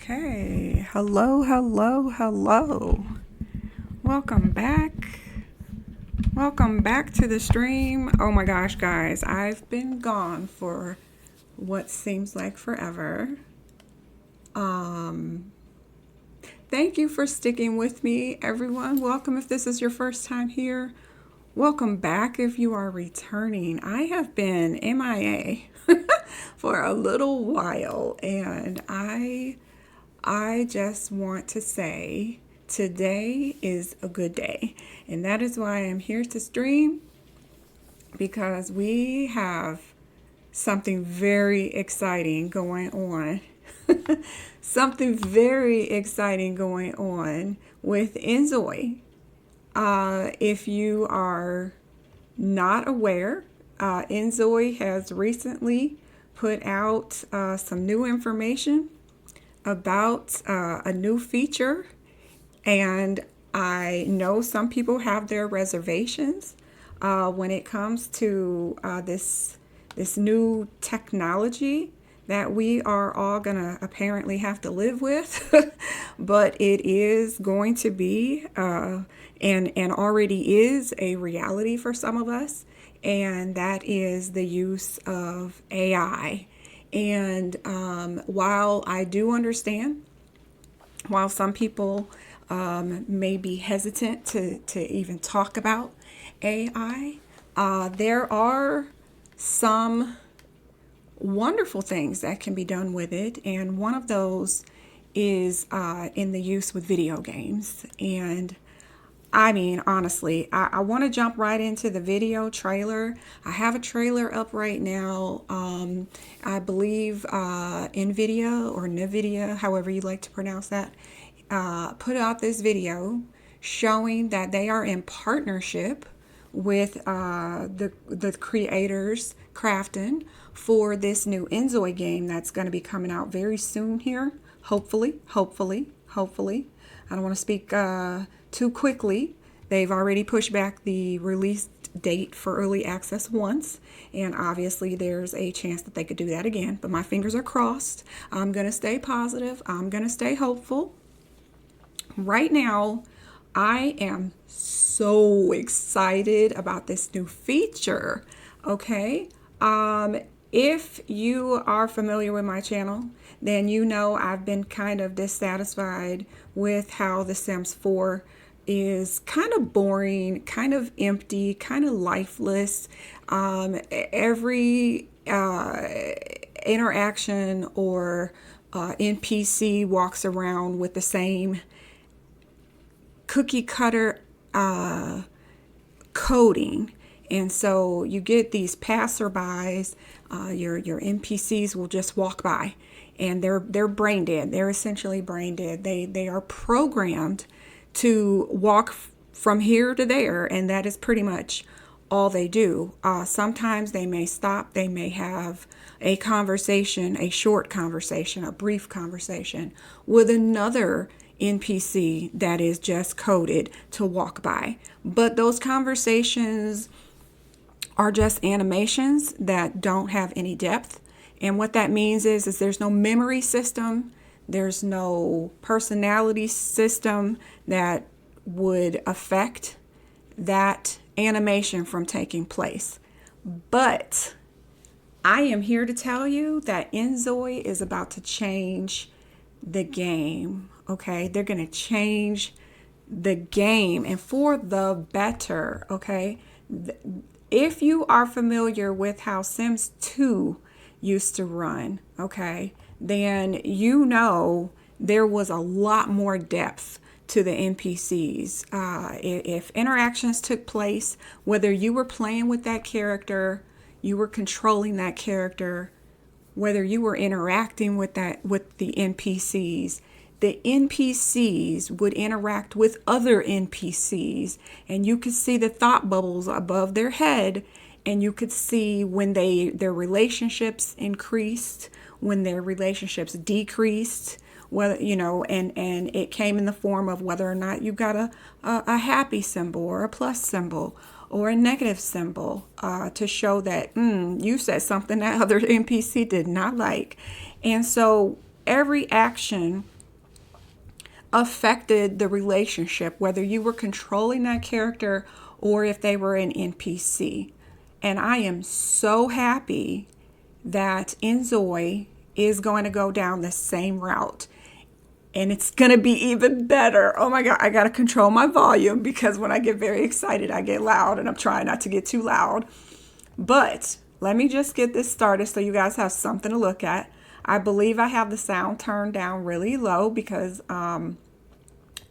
Okay, hello, hello, hello. Welcome back. Welcome back to the stream. Oh my gosh, guys, I've been gone for what seems like forever. Thank you for sticking with me, everyone. Welcome if this is your first time here. Welcome back if you are returning. I have been MIA for a little while, and I just want to say today is a good day. And that is why I'm here to stream, because we have something very exciting going on. Something very exciting going on with inZOI. If you are not aware, inZOI has recently put out some new information about a new feature, and I know some people have their reservations when it comes to this new technology that we are all gonna apparently have to live with. But it is going to be and already is a reality for some of us, and that is the use of AI. And while I do understand, while some people may be hesitant to even talk about AI, there are some wonderful things that can be done with it. And one of those is in the use with video games. And I mean, honestly, I want to jump right into the video trailer. I have a trailer up right now. I believe NVIDIA or NVIDIA, however you like to pronounce that, put out this video showing that they are in partnership with the creators Crafton for this new inZOI game that's going to be coming out very soon here. Hopefully. I don't want to speak too quickly. They've already pushed back the release date for early access once, and obviously there's a chance that they could do that again, but my fingers are crossed. I'm going to stay positive. I'm going to stay hopeful. Right now, I am so excited about this new feature, okay? If you are familiar with my channel, then you know I've been kind of dissatisfied with how The Sims 4 is kind of boring, kind of empty, kind of lifeless. Every interaction or NPC walks around with the same cookie cutter coding. And so you get these passerbys, your NPCs will just walk by, and they're brain dead. They're essentially brain dead. They are programmed to walk from here to there, and that is pretty much all they do. Sometimes they may stop. They may have a conversation, a short conversation, a brief conversation with another NPC that is just coded to walk by. But those conversations are just animations that don't have any depth. And what that means is there's no memory system, there's no personality system that would affect that animation from taking place. But I am here to tell you that inZOI is about to change the game, okay? They're going to change the game, and for the better, okay? If you are familiar with how Sims 2 used to run, okay, then you know there was a lot more depth to the NPCs. If interactions took place, whether you were playing with that character, you were controlling that character, whether you were interacting with the NPCs would interact with other NPCs, and you could see the thought bubbles above their head, and you could see when their relationships increased, when their relationships decreased, whether and it came in the form of whether or not you got a happy symbol or a plus symbol or a negative symbol to show that you said something that other NPC did not like. And so every action affected the relationship, whether you were controlling that character or if they were an NPC. And I am so happy that inZOI is going to go down the same route. And it's going to be even better. Oh my God, I got to control my volume because when I get very excited, I get loud, and I'm trying not to get too loud. But let me just get this started so you guys have something to look at. I believe I have the sound turned down really low because I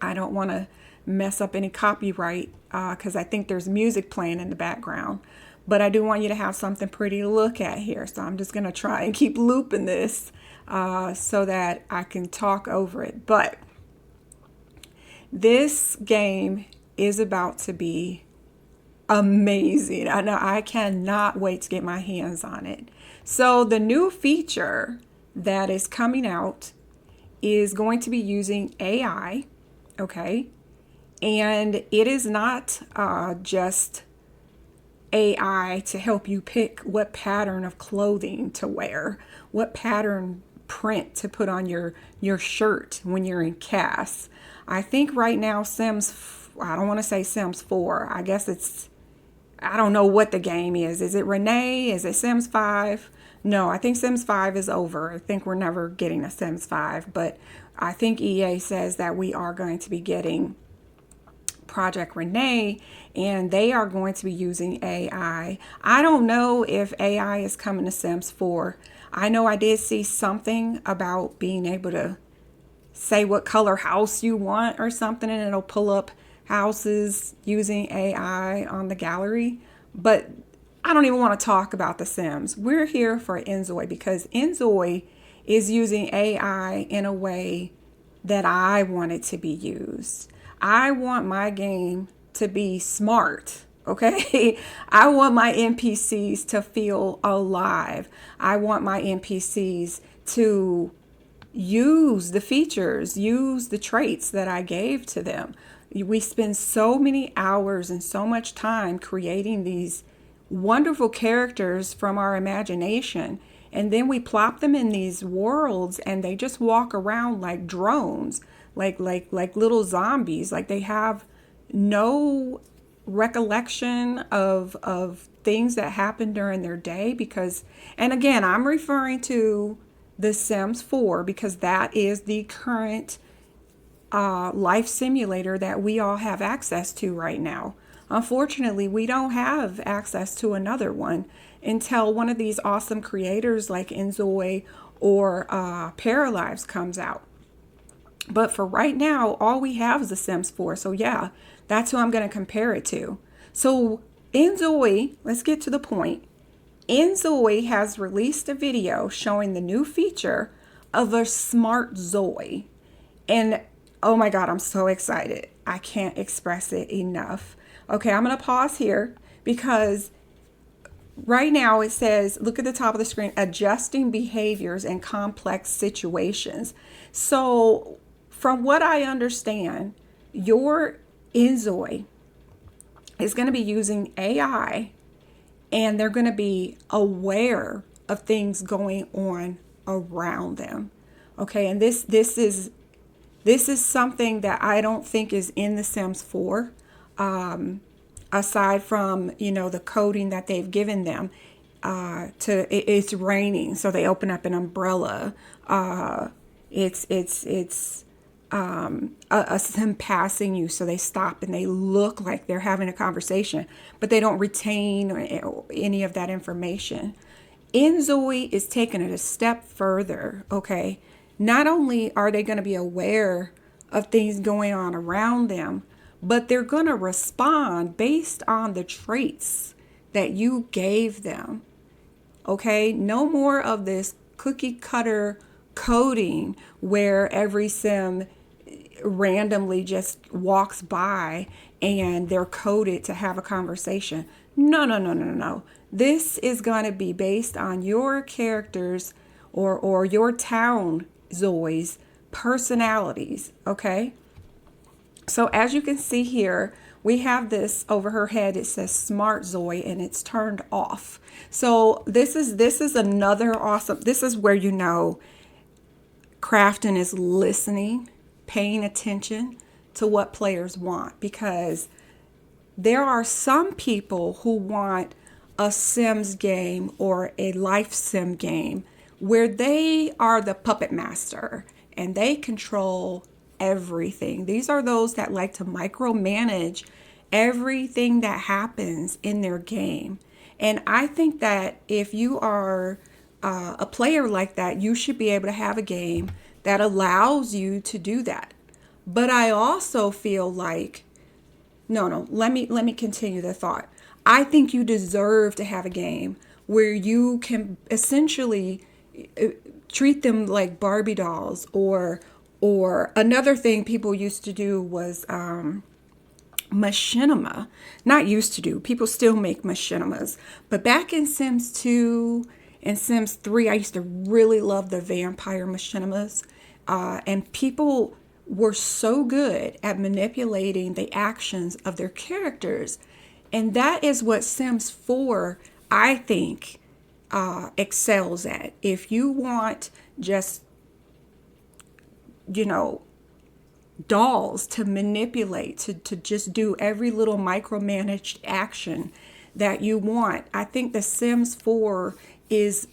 don't want to mess up any copyright because I think there's music playing in the background. But I do want you to have something pretty to look at here. So I'm just going to try and keep looping this so that I can talk over it. But this game is about to be amazing. I know, I cannot wait to get my hands on it. So the new feature that is coming out is going to be using AI, okay? And it is not just AI to help you pick what pattern of clothing to wear, what pattern print to put on your shirt when you're in cast. I think right now I don't want to say Sims 4. I guess I don't know what the game is. Is it Renee? Is it Sims 5? No, I think Sims 5 is over. I think we're never getting a Sims 5, but I think EA says that we are going to be getting Project Renee, and they are going to be using AI. I don't know if AI is coming to Sims 4. I know I did see something about being able to say what color house you want or something, and it'll pull up houses using AI on the gallery. But I don't even want to talk about the Sims. We're here for inZOI because inZOI is using AI in a way that I want it to be used. I want my game to be smart, okay? I want my NPCs to feel alive. I want my NPCs to use the features, use the traits that I gave to them. We spend so many hours and so much time creating these wonderful characters from our imagination, and then we plop them in these worlds and they just walk around like drones, like little zombies. Like they have no recollection of things that happened during their day. Because, and again, I'm referring to The Sims 4 because that is the current life simulator that we all have access to right now. Unfortunately, we don't have access to another one until one of these awesome creators like inZOI or Paralives comes out. But for right now, all we have is The Sims 4. So yeah, that's who I'm going to compare it to. So inZOI, let's get to the point. inZOI has released a video showing the new feature of a smart Zoe. And oh my God, I'm so excited. I can't express it enough. Okay, I'm going to pause here because right now it says, look at the top of the screen, adjusting behaviors in complex situations. So from what I understand, your inZOI is going to be using AI, and they're going to be aware of things going on around them. Okay, and this is something that I don't think is in The Sims 4. Aside from, the coding that they've given them, it's raining, so they open up an umbrella. It's them passing you, so they stop and they look like they're having a conversation, but they don't retain any of that information. inZOI is taking it a step further, okay? Not only are they going to be aware of things going on around them, but they're going to respond based on the traits that you gave them. Okay, no more of this cookie cutter coding where every sim randomly just walks by and they're coded to have a conversation. No. This is going to be based on your characters or your town Zoe's personalities, okay? So as you can see here, we have this over her head. It says Smart Zoe and it's turned off. So this is another awesome. This is where Crafting is listening, paying attention to what players want, because there are some people who want a Sims game or a life sim game where they are the puppet master and they control everything. These are those that like to micromanage everything that happens in their game. And I think that if you are a player like that, you should be able to have a game that allows you to do that. But I also feel like, no, let me continue the thought. I think you deserve to have a game where you can essentially treat them like Barbie dolls, or another thing people used to do was machinima. Not used to do. People still make machinimas. But back in Sims 2 and Sims 3, I used to really love the vampire machinimas. And people were so good at manipulating the actions of their characters. And that is what Sims 4, I think, excels at. If you want just, dolls to manipulate, to just do every little micromanaged action that you want, I think The Sims 4 is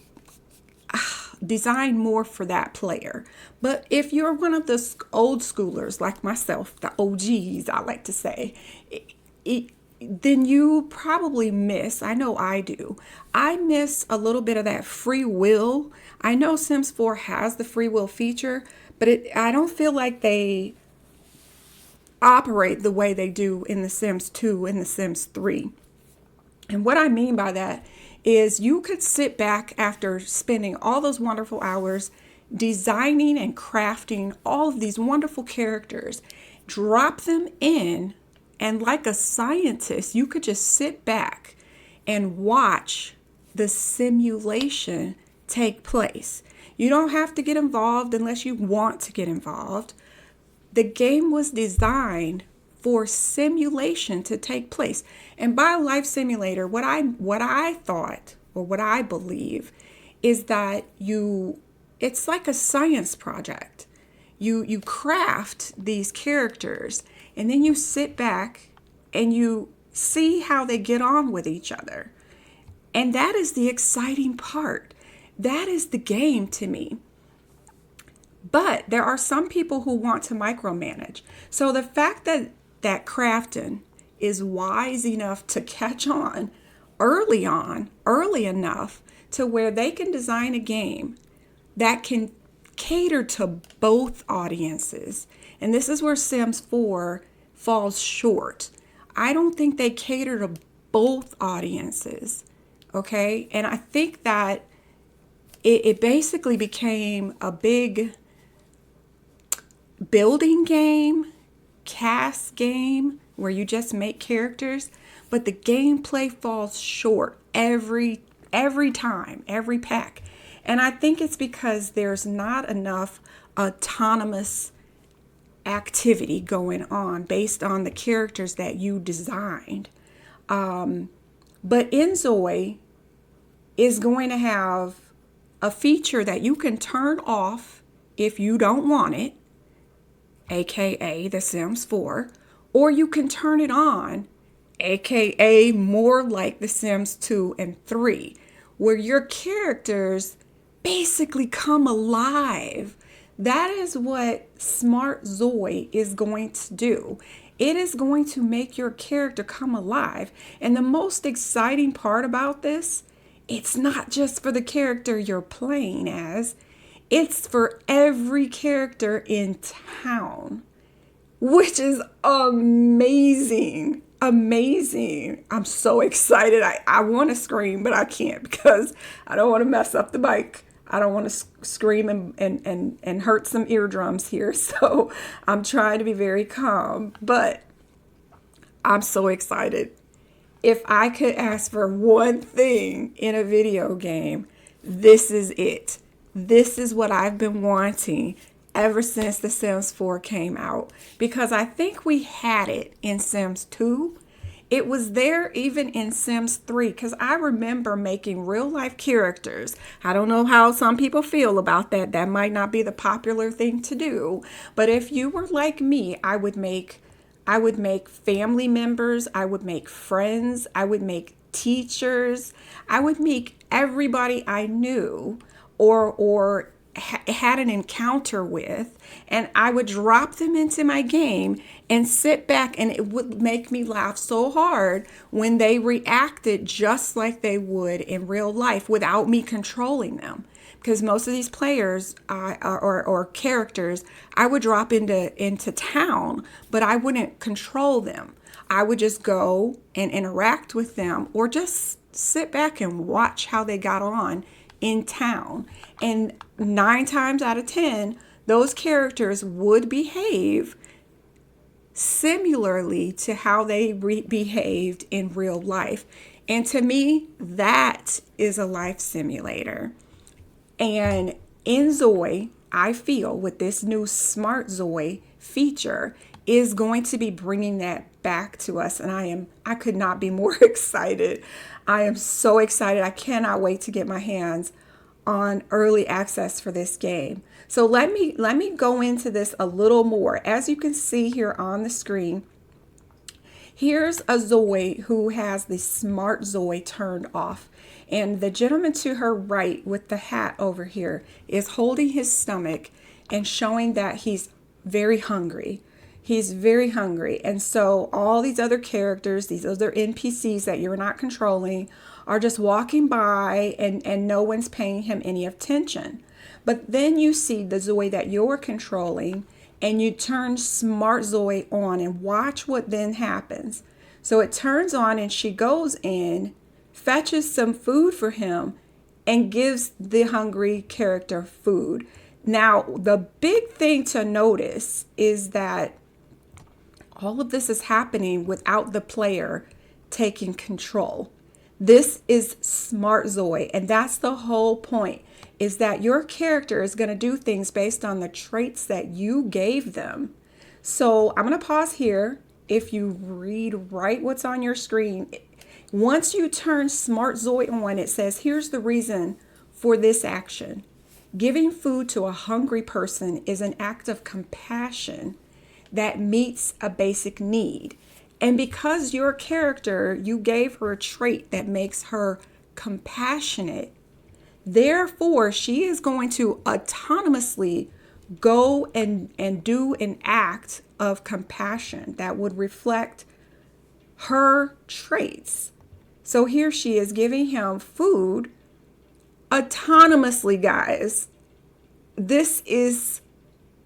designed more for that player. But if you're one of the old schoolers like myself, the OGs, I like to say, then you probably miss, I know I do, I miss a little bit of that free will. I know Sims 4 has the free will feature, but I don't feel like they operate the way they do in The Sims 2 and The Sims 3. And what I mean by that is you could sit back after spending all those wonderful hours designing and crafting all of these wonderful characters, drop them in, and like a scientist, you could just sit back and watch the simulation take place. You don't have to get involved unless you want to get involved. The game was designed for simulation to take place. And by life simulator, what I thought, or what I believe, is that it's like a science project. You craft these characters, and then you sit back and you see how they get on with each other. And that is the exciting part. That is the game to me. But there are some people who want to micromanage. So the fact that Crafton is wise enough to catch on, early enough to where they can design a game that can cater to both audiences. And this is where Sims 4 falls short. I don't think they cater to both audiences. Okay? And I think that it basically became a big building game, cast game, where you just make characters, but the gameplay falls short every time, every pack. And I think it's because there's not enough autonomous activity going on based on the characters that you designed. But inZOI is going to have a feature that you can turn off if you don't want it, aka The Sims 4, or you can turn it on, aka more like The Sims 2 and 3, where your characters basically come alive. That is what Smart ZOI is going to do. It is going to make your character come alive. And the most exciting part about this, it's not just for the character you're playing as, it's for every character in town, which is amazing. Amazing. I'm so excited. I want to scream, but I can't because I don't want to mess up the mic. I don't want to scream and hurt some eardrums here. So I'm trying to be very calm, but I'm so excited. If I could ask for one thing in a video game, this is it. This is what I've been wanting ever since The Sims 4 came out, because I think we had it in Sims 2 It was there even in Sims 3 because I remember making real life characters. I don't know how some people feel about that. That might not be the popular thing to do. But if you were like me, I would make family members, I would make friends, I would make teachers, I would make everybody I knew or had an encounter with, and I would drop them into my game and sit back, and it would make me laugh so hard when they reacted just like they would in real life without me controlling them. Because most of these players or characters, I would drop into town, but I wouldn't control them. I would just go and interact with them, or just sit back and watch how they got on in town. And 9 times out of 10, those characters would behave similarly to how they behaved in real life. And to me, that is a life simulator. And inZOI, I feel, with this new Smart Zoi feature, is going to be bringing that back to us. And I could not be more excited. I am so excited. I cannot wait to get my hands on early access for this game. So let me go into this a little more. As you can see here on the screen, here's a Zoi who has the Smart Zoi turned off. And the gentleman to her right with the hat over here is holding his stomach and showing that he's very hungry. He's very hungry. And so all these other characters, these other NPCs that you're not controlling, are just walking by, and no one's paying him any attention. But then you see the Zoi that you're controlling, and you turn Smart Zoi on, and watch what then happens. So it turns on, and she goes in, fetches some food for him, and gives the hungry character food. Now, the big thing to notice is that all of this is happening without the player taking control. This is Smart Zoi, and that's the whole point, is that your character is going to do things based on the traits that you gave them. So I'm going to pause here. If you read right what's on your screen, once you turn Smart Zoi on, it says, here's the reason for this action. Giving food to a hungry person is an act of compassion that meets a basic need. And because your character, you gave her a trait that makes her compassionate, therefore she is going to autonomously go and do an act of compassion that would reflect her traits. So here she is giving him food autonomously, guys. This is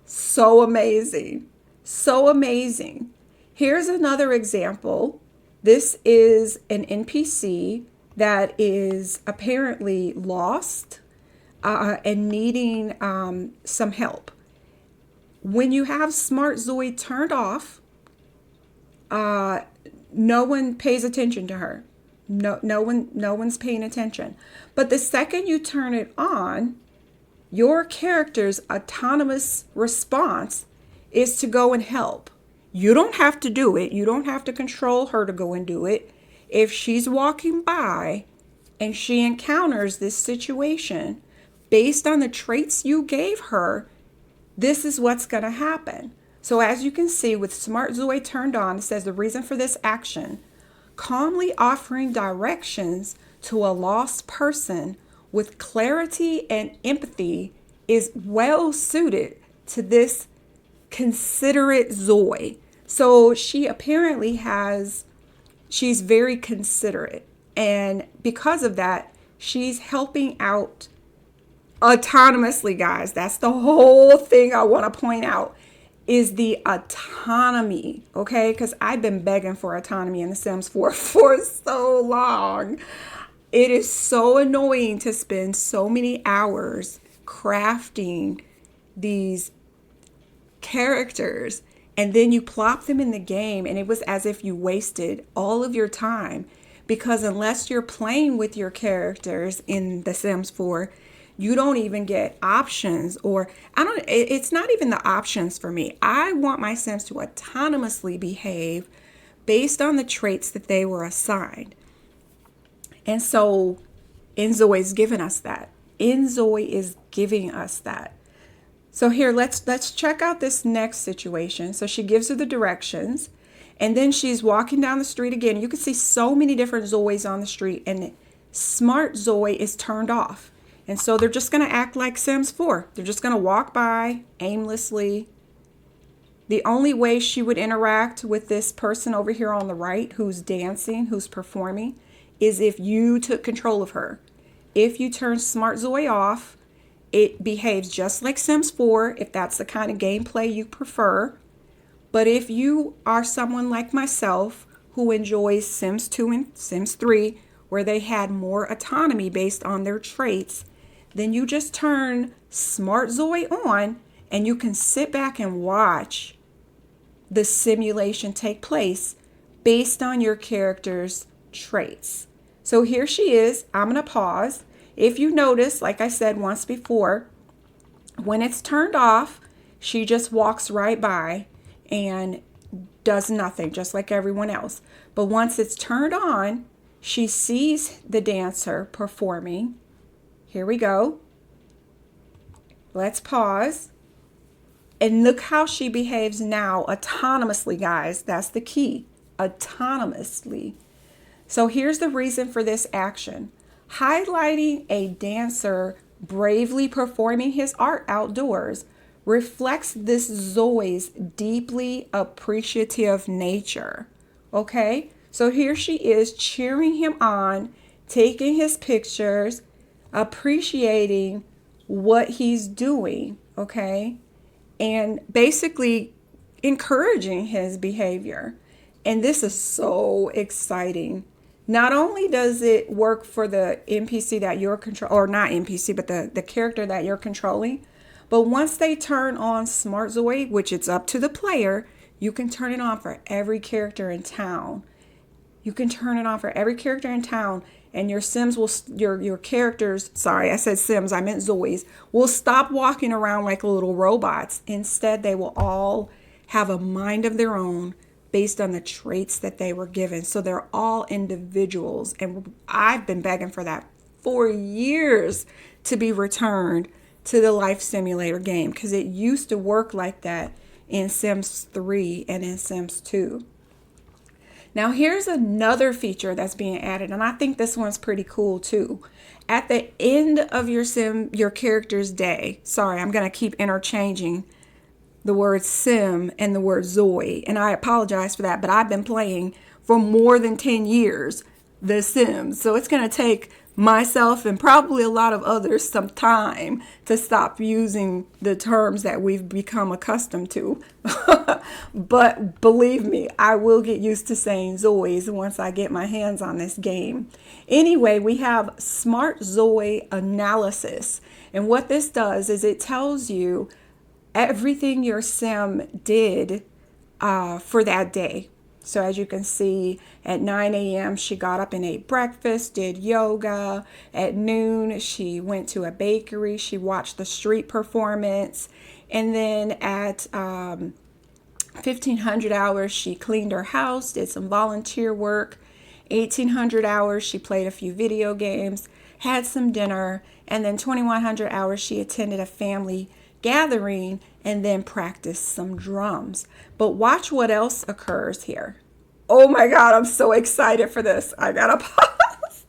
so amazing. So amazing. Here's another example. This is an NPC that is apparently lost and needing some help. When you have Smart Zoi turned off, no one pays attention to her. No one's paying attention. But the second you turn it on, your character's autonomous response is to go and help. You don't have to do it. You don't have to control her to go and do it. If she's walking by and she encounters this situation, based on the traits you gave her, this is what's going to happen. So as you can see, with Smart Zoi turned on, it says the reason for this action: calmly offering directions to a lost person with clarity and empathy is well suited to this considerate Zoi. So she apparently she's very considerate. And because of that, she's helping out autonomously, guys. That's the whole thing I want to point out, is the autonomy, okay? Because I've been begging for autonomy in The Sims 4 for so long. It is so annoying to spend so many hours crafting these characters, and then you plop them in the game, and it was as if you wasted all of your time, because unless you're playing with your characters in The Sims 4, you don't even get options, or it's not even the options for me. I want my Sims to autonomously behave based on the traits that they were assigned. And so inZOI is giving us that. inZOI is giving us that. So here, let's check out this next situation. So she gives her the directions, and then she's walking down the street again. You can see so many different ZOIs on the street, and Smart ZOI is turned off. And so they're just going to act like Sims 4. They're just going to walk by aimlessly. The only way she would interact with this person over here on the right who's dancing, who's performing, is if you took control of her. If you turn Smart ZOI off, it behaves just like Sims 4, if that's the kind of gameplay you prefer. But if you are someone like myself who enjoys Sims 2 and Sims 3, where they had more autonomy based on their traits, then you just turn Smart ZOI on and you can sit back and watch the simulation take place based on your character's traits. So here she is. I'm going to pause. If you notice, like I said once before, when it's turned off, she just walks right by and does nothing, just like everyone else. But once it's turned on, she sees the dancer performing. Here we go. Let's pause. And look how she behaves now autonomously, guys. That's the key. Autonomously. So here's the reason for this action. Highlighting a dancer bravely performing his art outdoors reflects this ZOI's deeply appreciative nature. Okay? So here she is cheering him on, taking his pictures, appreciating what he's doing. Okay? And basically encouraging his behavior. And this is so exciting. Not only does it work for the NPC that you're controlling, or not NPC, but the character that you're controlling, but once they turn on Smart ZOI, which it's up to the player, you can turn it on for every character in town. You can turn it on for every character in town, and your Sims will, your characters, sorry, I said Sims, I meant ZOIs, will stop walking around like little robots. Instead, they will all have a mind of their own based on the traits that they were given. So they're all individuals. And I've been begging for that for years to be returned to the life simulator game, because it used to work like that in Sims 3 and in Sims 2. Now here's another feature that's being added, and I think this one's pretty cool too. At the end of your character's day, sorry, I'm going to keep interchanging the word sim and the word ZOI, and I apologize for that, but I've been playing for more than 10 years The Sims, so it's going to take myself and probably a lot of others some time to stop using the terms that we've become accustomed to. But believe me, I will get used to saying ZOIs once I get my hands on this game. Anyway, we have Smart ZOI analysis, and what this does is it tells you everything your sim did for that day. So as you can see, at 9 a.m. she got up and ate breakfast, did yoga. At noon she went to a bakery, she watched the street performance, and then at 1500 hours she cleaned her house, did some volunteer work. 1800 hours she played a few video games, had some dinner, and then 2100 hours she attended a family gathering and then practice some drums. But watch what else occurs here. Oh my God, I'm so excited for this. I gotta pause.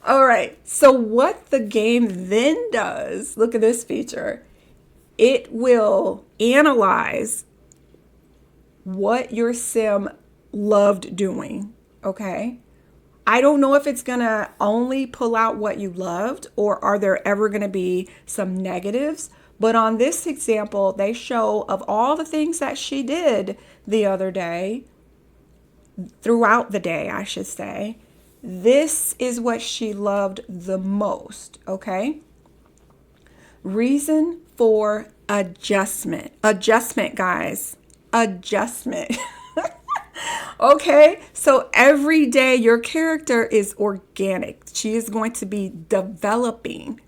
All right, so what the game then does, look at this feature. It will analyze what your sim loved doing, okay? I don't know if it's gonna only pull out what you loved, or are there ever gonna be some negatives. But on this example, they show of all the things that she did the other day, throughout the day, I should say, this is what she loved the most, okay? Reason for adjustment. Adjustment, guys. Adjustment. Okay, so every day your character is organic. She is going to be developing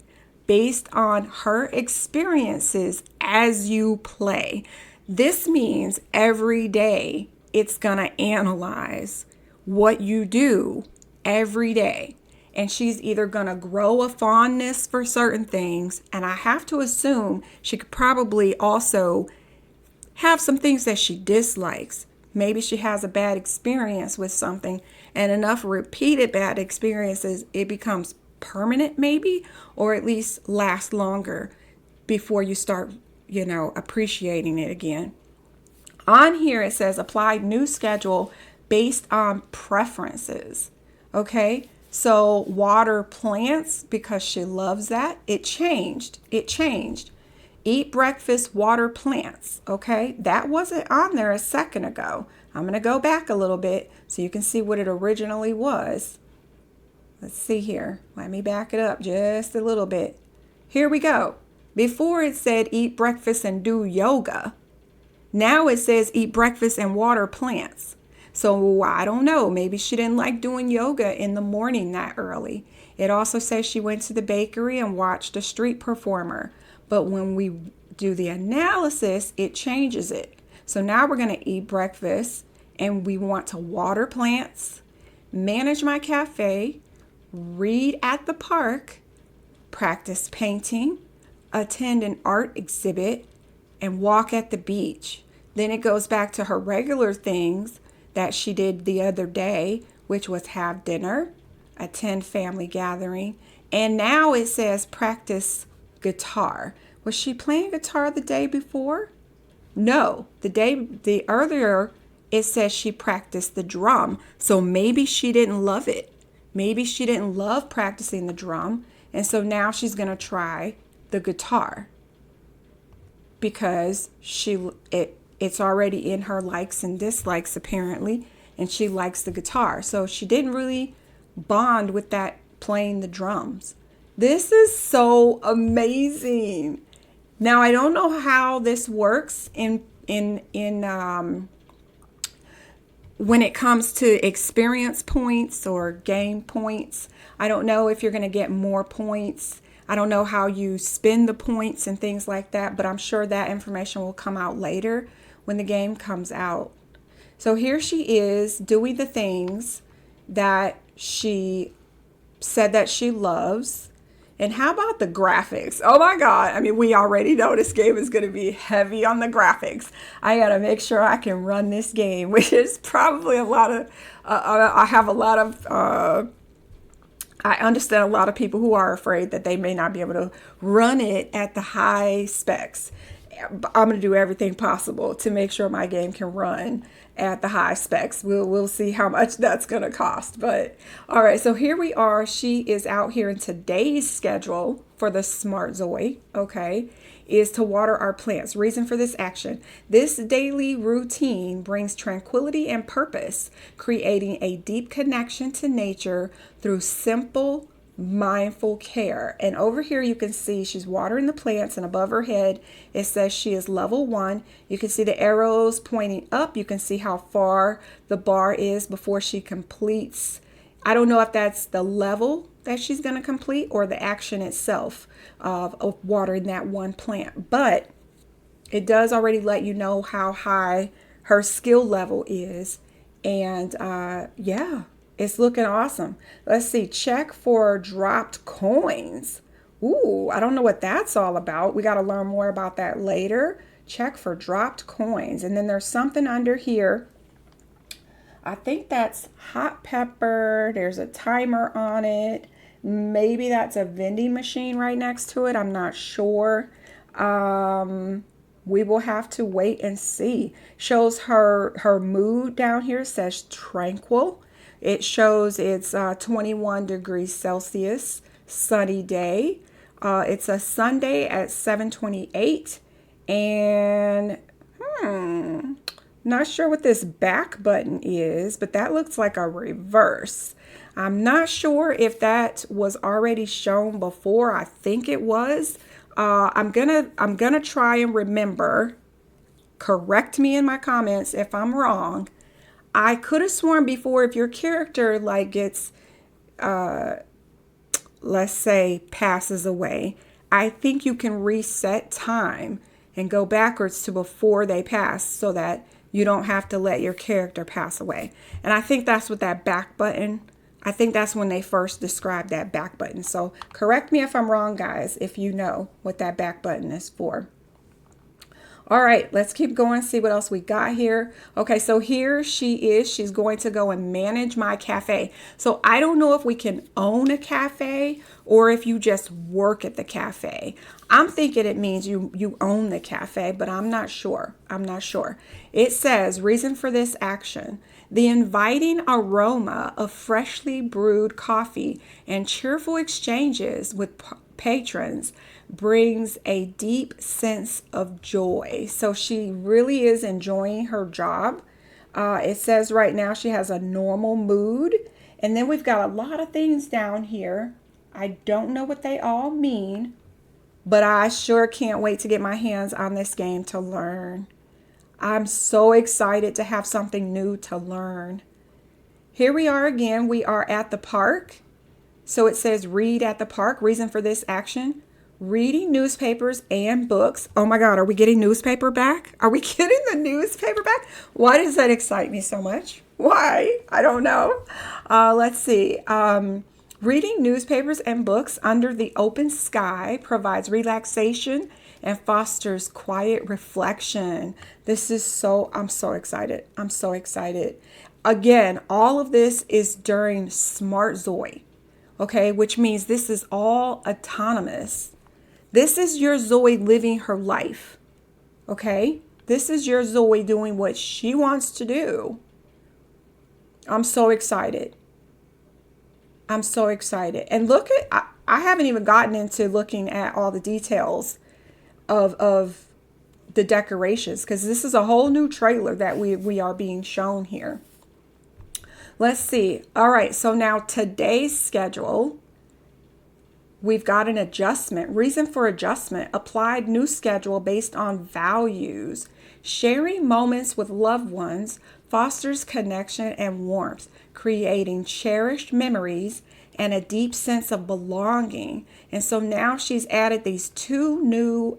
based on her experiences as you play. This means every day it's going to analyze what you do every day. And she's either going to grow a fondness for certain things, and I have to assume she could probably also have some things that she dislikes. Maybe she has a bad experience with something, and enough repeated bad experiences, it becomes permanent maybe, or at least last longer before you start, appreciating it again. On here it says apply new schedule based on preferences. Okay, so water plants because she loves that. It changed. Eat breakfast, water plants. Okay, that wasn't on there a second ago. I'm going to go back a little bit so you can see what it originally was. Let's see here. Let me back it up just a little bit. Here we go. Before it said eat breakfast and do yoga. Now it says eat breakfast and water plants. So I don't know. Maybe she didn't like doing yoga in the morning that early. It also says she went to the bakery and watched a street performer. But when we do the analysis, it changes it. So now we're going to eat breakfast and we want to water plants, manage my cafe, read at the park, practice painting, attend an art exhibit, and walk at the beach. Then it goes back to her regular things that she did the other day, which was have dinner, attend family gathering, and now it says practice guitar. Was she playing guitar the day before? No, the earlier it says she practiced the drum. So maybe she didn't love it. Maybe she didn't love practicing the drum, and so now she's going to try the guitar because it's already in her likes and dislikes apparently, and she likes the guitar. So she didn't really bond with that playing the drums. This is so amazing. Now I don't know how this works in when it comes to experience points or game points. I don't know if you're going to get more points. I don't know how you spend the points and things like that, but I'm sure that information will come out later when the game comes out. So here she is doing the things that she said that she loves. And how about the graphics? Oh my God. I mean, we already know this game is going to be heavy on the graphics. I got to make sure I can run this game, which is probably a lot of, I understand a lot of people who are afraid that they may not be able to run it at the high specs. I'm going to do everything possible to make sure my game can run at the high specs. We'll see how much that's going to cost. But all right, so here we are. She is out here in today's schedule for the Smart Zoe, okay, is to water our plants. Reason for this action. This daily routine brings tranquility and purpose, creating a deep connection to nature through simple mindful care. And over here you can see she's watering the plants, and above her head it says she is level 1. You can see the arrows pointing up. You can see how far the bar is before she completes. I don't know if that's the level that she's going to complete or the action itself of watering that one plant, but it does already let you know how high her skill level is. And yeah, it's looking awesome. Let's see. Check for dropped coins. Ooh, I don't know what that's all about. We got to learn more about that later. Check for dropped coins. And then there's something under here. I think that's hot pepper. There's a timer on it. Maybe that's a vending machine right next to it. I'm not sure. We will have to wait and see. Shows her mood down here. Says tranquil. It shows it's 21 degrees Celsius, sunny day. It's a Sunday at 7:28, and not sure what this back button is, but that looks like a reverse. I'm not sure if that was already shown before. I think it was. I'm gonna try and remember. Correct me in my comments if I'm wrong. I could have sworn before, if your character like gets, let's say, passes away, I think you can reset time and go backwards to before they pass so that You don't have to let your character pass away. And I think that's what that back button, I think that's when they first described that back button. So correct me if I'm wrong, guys, if you know what that back button is for. All right, let's keep going, see what else we got here. Okay, so here she is. She's going to go and manage my cafe. So I don't know if we can own a cafe or if you just work at the cafe. I'm thinking it means you own the cafe, but I'm not sure. I'm not sure. It says, reason for this action: the inviting aroma of freshly brewed coffee and cheerful exchanges with patrons brings a deep sense of joy. So she really is enjoying her job. It says right now she has a normal mood. And then we've got a lot of things down here. I don't know what they all mean, but I sure can't wait to get my hands on this game to learn. I'm so excited to have something new to learn. Here we are again. We are at the park. So it says read at the park. Reason for this action: reading newspapers and books. Oh my God, are we getting newspaper back? Are we getting the newspaper back? Why does that excite me so much? Why? I don't know. Let's see. Reading newspapers and books under the open sky provides relaxation and fosters quiet reflection. I'm so excited. I'm so excited. Again, all of this is during Smart ZOI. Okay, which means this is all autonomous. This is your ZOI living her life. Okay, this is your ZOI doing what she wants to do. I'm so excited. I'm so excited. And look at, I haven't even gotten into looking at all the details of the decorations, because this is a whole new trailer that we are being shown here. Let's see. All right, so now today's schedule, we've got an adjustment. Reason for adjustment: applied new schedule based on values. Sharing moments with loved ones fosters connection and warmth, creating cherished memories and a deep sense of belonging. And so now she's added these two new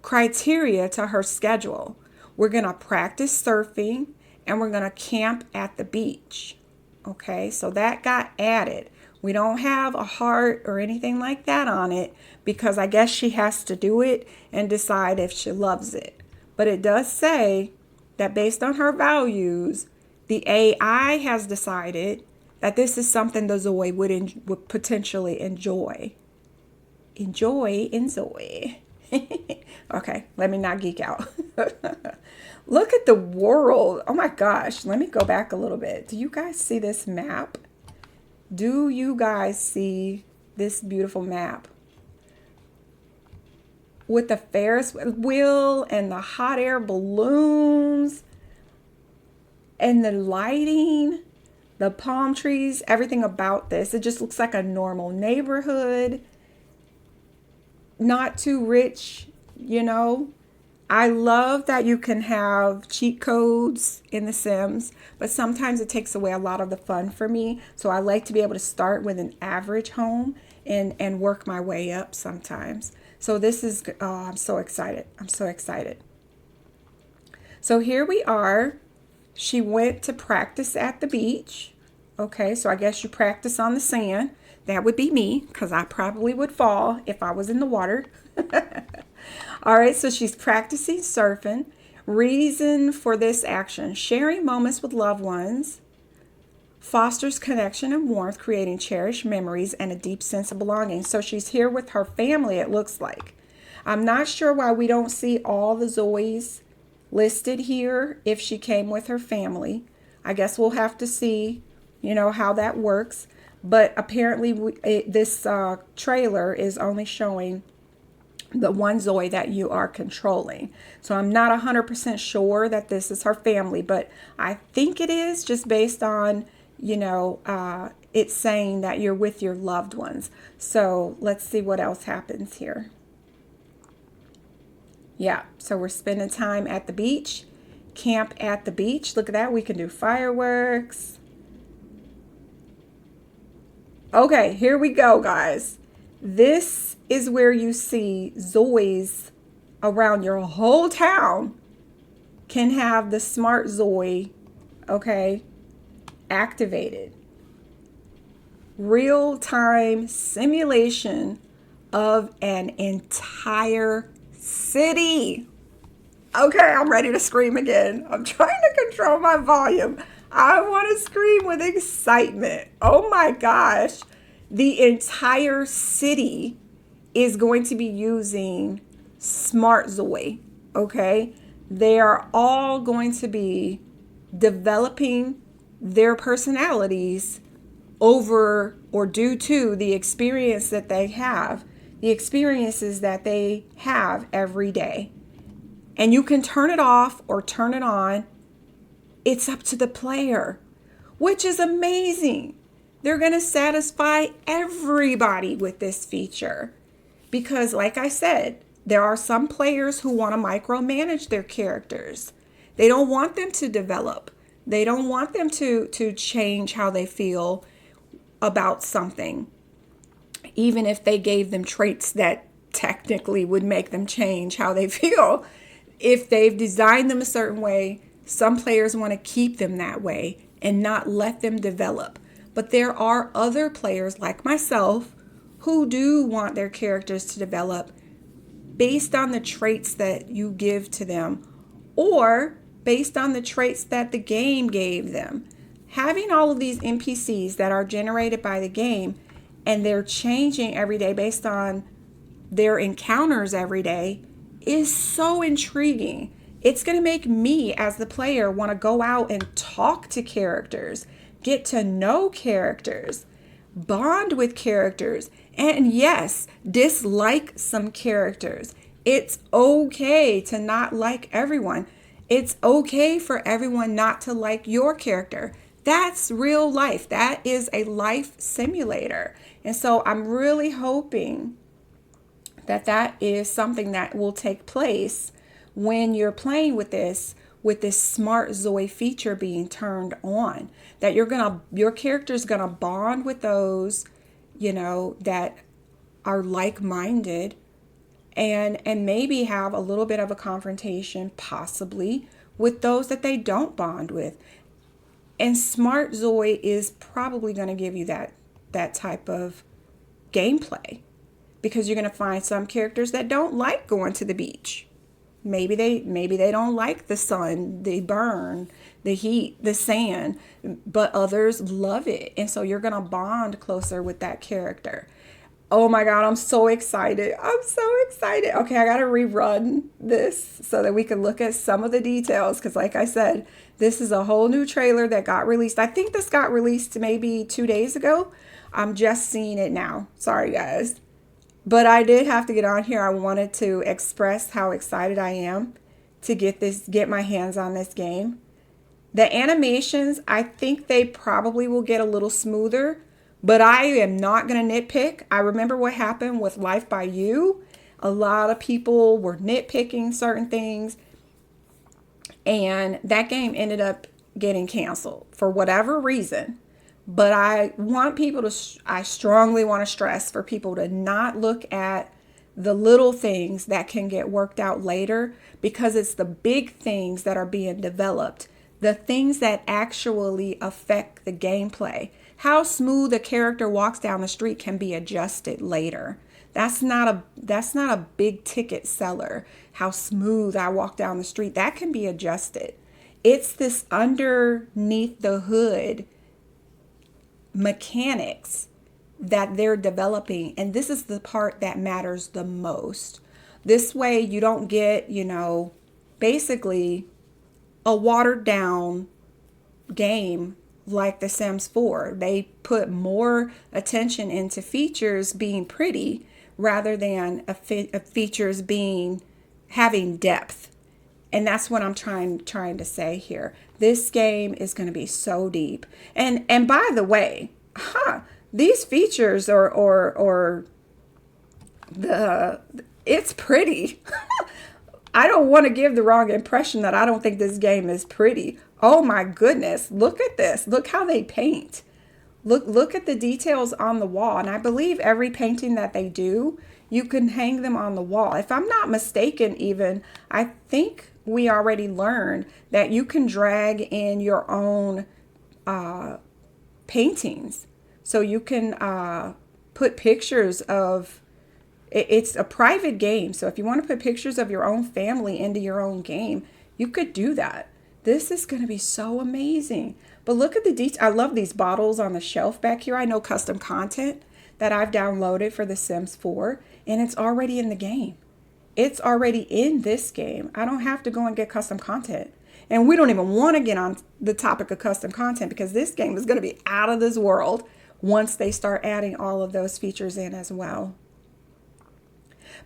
criteria to her schedule. We're going to practice surfing and we're going to camp at the beach. Okay, so that got added. We don't have a heart or anything like that on it because I guess she has to do it and decide if she loves it. But it does say that based on her values, the AI has decided that this is something the ZOI would potentially enjoy. Enjoy inZOI. Okay, let me not geek out. Look at the world. Oh my gosh. Let me go back a little bit. Do you guys see this map? Do you guys see this beautiful map? With the Ferris wheel and the hot air balloons and the lighting, the palm trees, everything about this. It just looks like a normal neighborhood. Not too rich, you know. I love that you can have cheat codes in The Sims, but sometimes it takes away a lot of the fun for me. So I like to be able to start with an average home and work my way up sometimes. So this is, oh, I'm so excited. I'm so excited. So here we are. She went to practice at the beach. Okay, so I guess you practice on the sand. That would be me, because I probably would fall if I was in the water. All right, so she's practicing surfing. Reason for this action: sharing moments with loved ones fosters connection and warmth, creating cherished memories and a deep sense of belonging. So she's here with her family, it looks like. I'm not sure why we don't see all the ZOIs listed here if she came with her family. I guess we'll have to see, you know, how that works. But apparently this trailer is only showing the one ZOI that you are controlling. So I'm not 100% sure that this is her family, but I think it is, just based on, you know, it's saying that you're with your loved ones. So let's see what else happens here. Yeah, so we're spending time at the beach, camp at the beach. Look at that. We can do fireworks. Okay, here we go, guys. This is where you see ZOIs around your whole town. can have the smart ZOI, okay, activated. Real-time simulation of an entire city. Okay, I'm ready to scream again. I'm trying to control my volume. I want to scream with excitement. Oh my gosh. The entire city is going to be using smart ZOI. Okay, they are all going to be developing their personalities over or due to the experience that they have, the experiences that they have every day. And you can turn it off or turn it on. It's up to the player, which is amazing. They're going to satisfy everybody with this feature because, like I said, there are some players who want to micromanage their characters. They don't want them to develop. They don't want them to change how they feel about something, even if they gave them traits that technically would make them change how they feel. If they've designed them a certain way, some players want to keep them that way and not let them develop. But there are other players like myself who do want their characters to develop based on the traits that you give to them or based on the traits that the game gave them. Having all of these NPCs that are generated by the game and they're changing every day based on their encounters every day is so intriguing. It's going to make me as the player want to go out and talk to characters, get to know characters, bond with characters, and yes, dislike some characters. It's okay to not like everyone. It's okay for everyone not to like your character. That's real life. That is a life simulator. And so I'm really hoping that that is something that will take place when you're playing with this smart ZOI feature being turned on, that your character's gonna bond with those, that are like-minded and maybe have a little bit of a confrontation possibly with those that they don't bond with. And smart ZOI is probably going to give you that type of gameplay because you're going to find some characters that don't like going to the beach. Maybe they don't like the sun, the burn, the heat, the sand, but others love it. And so you're going to bond closer with that character. Oh my God, I'm so excited. I'm so excited. Okay, I got to rerun this so that we can look at some of the details because like I said, this is a whole new trailer that got released. I think this got released maybe 2 days ago. I'm just seeing it now. Sorry, guys. But I did have to get on here. I wanted to express how excited I am to get my hands on this game. The animations, I think they probably will get a little smoother, but I am not going to nitpick. I remember what happened with Life by You. A lot of people were nitpicking certain things, and that game ended up getting canceled for whatever reason. But I strongly want to stress for people to not look at the little things that can get worked out later because it's the big things that are being developed, the things that actually affect the gameplay. How smooth a character walks down the street can be adjusted later. That's not a big ticket seller. How smooth I walk down the street, that can be adjusted. It's this underneath the hood mechanics that they're developing, and this is the part that matters the most. This way you don't get, basically a watered down game like The Sims 4. They put more attention into features being pretty rather than features having depth. And that's what I'm trying to say here. This game is going to be so deep. And by the way, these features it's pretty. I don't want to give the wrong impression that I don't think this game is pretty. Oh my goodness, look at this. Look how they paint. Look at the details on the wall. And I believe every painting that they do, you can hang them on the wall. If I'm not mistaken, even, I think we already learned that you can drag in your own paintings. So you can put pictures of, it's a private game. So if you want to put pictures of your own family into your own game, you could do that. This is going to be so amazing. But look at the detail. I love these bottles on the shelf back here. I know custom content that I've downloaded for The Sims 4, and it's already in the game. It's already in this game. I don't have to go and get custom content. And we don't even want to get on the topic of custom content because this game is going to be out of this world once they start adding all of those features in as well.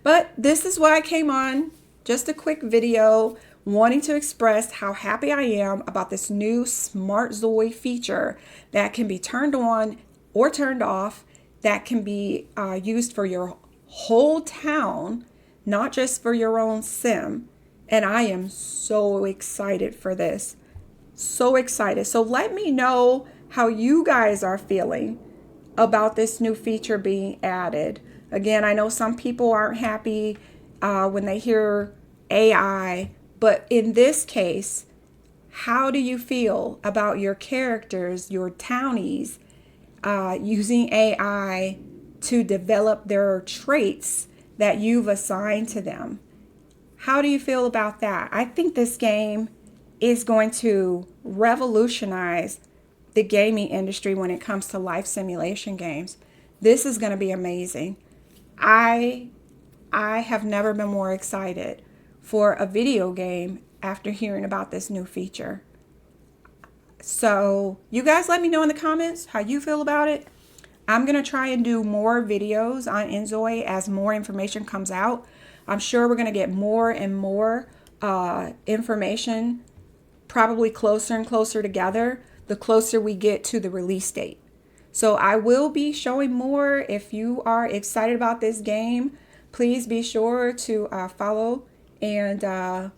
But this is why I came on, just a quick video wanting to express how happy I am about this new Smart ZOI feature that can be turned on or turned off, that can be used for your whole town, not just for your own sim. And I am so excited for this. So excited. So let me know how you guys are feeling about this new feature being added. Again, I know some people aren't happy when they hear AI, but in this case, how do you feel about your characters, your townies, using AI to develop their traits that you've assigned to them? How do you feel about that? I think this game is going to revolutionize the gaming industry when it comes to life simulation games. This is going to be amazing. I have never been more excited for a video game after hearing about this new feature. So you guys let me know in the comments how you feel about it. I'm going to try and do more videos on inZOI as more information comes out. I'm sure we're going to get more and more information, probably closer and closer together, the closer we get to the release date. So I will be showing more. If you are excited about this game, please be sure to follow, and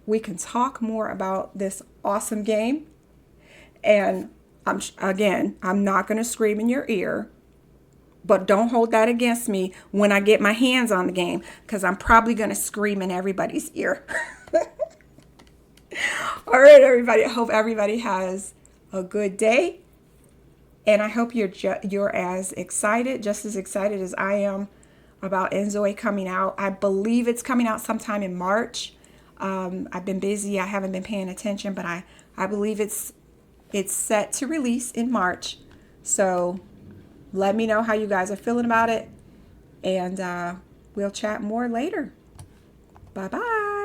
we can talk more about this awesome game. And I'm not going to scream in your ear, but don't hold that against me when I get my hands on the game, because I'm probably going to scream in everybody's ear. All right, everybody. I hope everybody has a good day. And I hope you're as excited, just as excited as I am about inZOI coming out. I believe it's coming out sometime in March. I've been busy. I haven't been paying attention, but I believe it's set to release in March. So let me know how you guys are feeling about it. And we'll chat more later. Bye-bye.